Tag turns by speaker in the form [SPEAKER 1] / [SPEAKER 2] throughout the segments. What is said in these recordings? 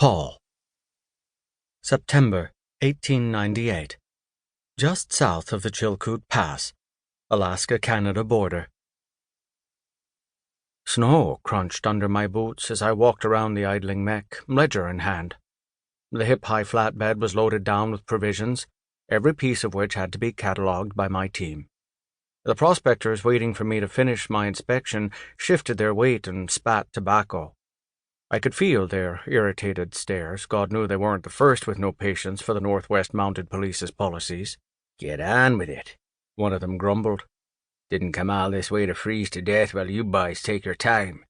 [SPEAKER 1] Paul. September 1898. Just south of the Chilkoot Pass, Alaska-Canada border. Snow crunched under my boots as I walked around the idling mech, ledger in hand. The hip-high flatbed was loaded down with provisions, every piece of which had to be catalogued by my team. The prospectors waiting for me to finish my inspection shifted their weight and spat tobacco. I could feel their irritated stares. God knew they weren't the first with no patience for the Northwest Mounted Police's policies.
[SPEAKER 2] "Get on with it,"
[SPEAKER 1] one of them grumbled.
[SPEAKER 2] "Didn't come all this way to freeze to death while you boys take your time."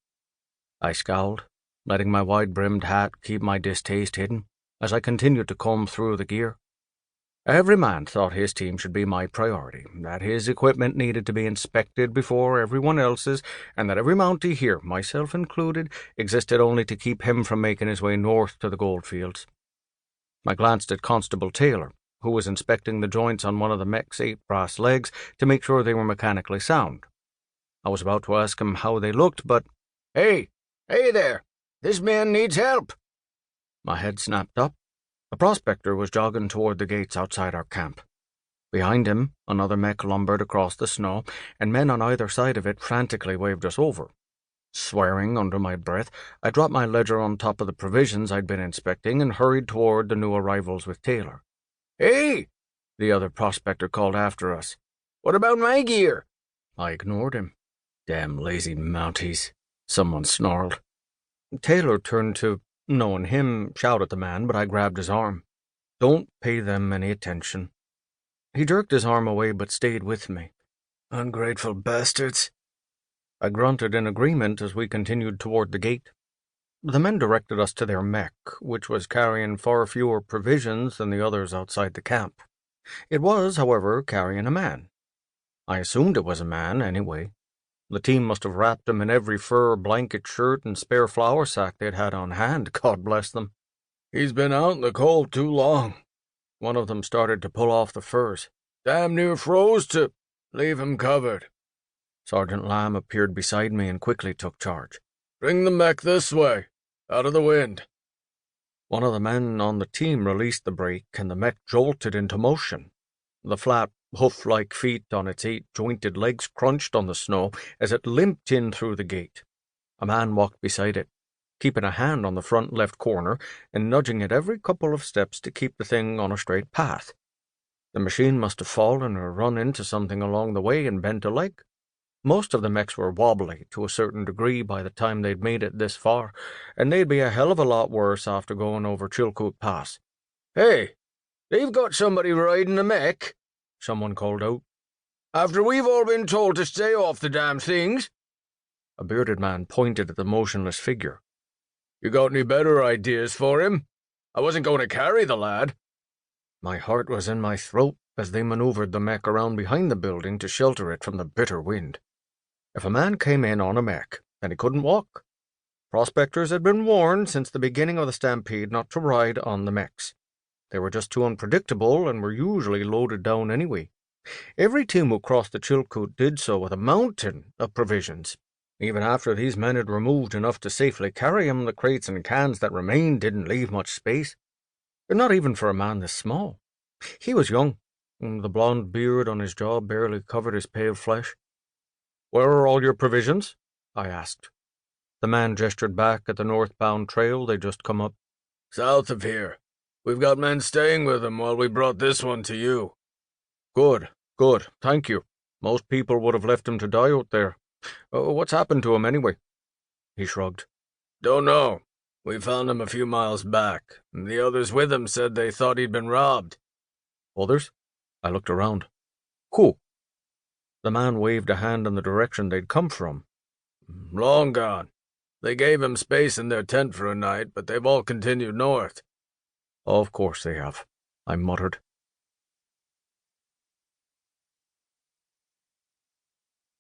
[SPEAKER 1] I scowled, letting my wide-brimmed hat keep my distaste hidden as I continued to comb through the gear. Every man thought his team should be my priority, that his equipment needed to be inspected before everyone else's, and that every Mountie here, myself included, existed only to keep him from making his way north to the goldfields. I glanced at Constable Taylor, who was inspecting the joints on one of the mech's 8 brass legs to make sure they were mechanically sound. I was about to ask him how they looked, but,
[SPEAKER 2] Hey there! This man needs help!"
[SPEAKER 1] My head snapped up. A prospector was jogging toward the gates outside our camp. Behind him, another mech lumbered across the snow, and men on either side of it frantically waved us over. Swearing under my breath, I dropped my ledger on top of the provisions I'd been inspecting and hurried toward the new arrivals with Taylor.
[SPEAKER 2] "Hey!"
[SPEAKER 1] the other prospector called after us.
[SPEAKER 2] "What about my gear?"
[SPEAKER 1] I ignored him. "Damn lazy Mounties," someone snarled. Taylor turned to, knowing him, shout at the man, but I grabbed his arm. "Don't pay them any attention." He jerked his arm away but stayed with me. "Ungrateful bastards." I grunted in agreement as we continued toward the gate. The men directed us to their mech, which was carrying far fewer provisions than the others outside the camp. It was, however, carrying a man. I assumed it was a man, anyway. The team must have wrapped him in every fur, blanket, shirt, and spare flour sack they'd had on hand, God bless them. "He's been out in the cold too long." One of them started to pull off the furs.
[SPEAKER 2] "Damn near froze to—"
[SPEAKER 1] "Leave him covered." Sergeant Lamb appeared beside me and quickly took charge.
[SPEAKER 3] "Bring the mech this way, out of the wind."
[SPEAKER 1] One of the men on the team released the brake, and the mech jolted into motion. The flat, hoof-like feet on its 8 jointed legs crunched on the snow as it limped in through the gate. A man walked beside it, keeping a hand on the front left corner and nudging it every couple of steps to keep the thing on a straight path. The machine must have fallen or run into something along the way and bent a leg. Most of the mechs were wobbly to a certain degree by the time they'd made it this far, and they'd be a hell of a lot worse after going over Chilkoot Pass.
[SPEAKER 2] "Hey, they've got somebody riding a mech," someone called out. "After we've all been told to stay off the damn things."
[SPEAKER 1] A bearded man pointed at the motionless figure.
[SPEAKER 3] "You got any better ideas for him? I wasn't going to carry the lad."
[SPEAKER 1] My heart was in my throat as they maneuvered the mech around behind the building to shelter it from the bitter wind. If a man came in on a mech, then he couldn't walk. Prospectors had been warned since the beginning of the stampede not to ride on the mechs. They were just too unpredictable and were usually loaded down anyway. Every team who crossed the Chilkoot did so with a mountain of provisions. Even after these men had removed enough to safely carry them, the crates and cans that remained didn't leave much space. Not even for a man this small. He was young, and the blonde beard on his jaw barely covered his pale flesh. "Where are all your provisions?" I asked. The man gestured back at the northbound trail they'd just come up.
[SPEAKER 3] "South of here. We've got men staying with him while we brought this one to you."
[SPEAKER 1] Good, thank you. Most people would have left him to die out there. What's happened to him anyway?" He shrugged.
[SPEAKER 3] "Don't know. We found him a few miles back, and the others with him said they thought he'd been robbed."
[SPEAKER 1] "Others?" I looked around. "Who?" The man waved a hand in the direction they'd come from.
[SPEAKER 3] "Long gone. They gave him space in their tent for a night, but they've all continued north."
[SPEAKER 1] "Of course they have," I muttered.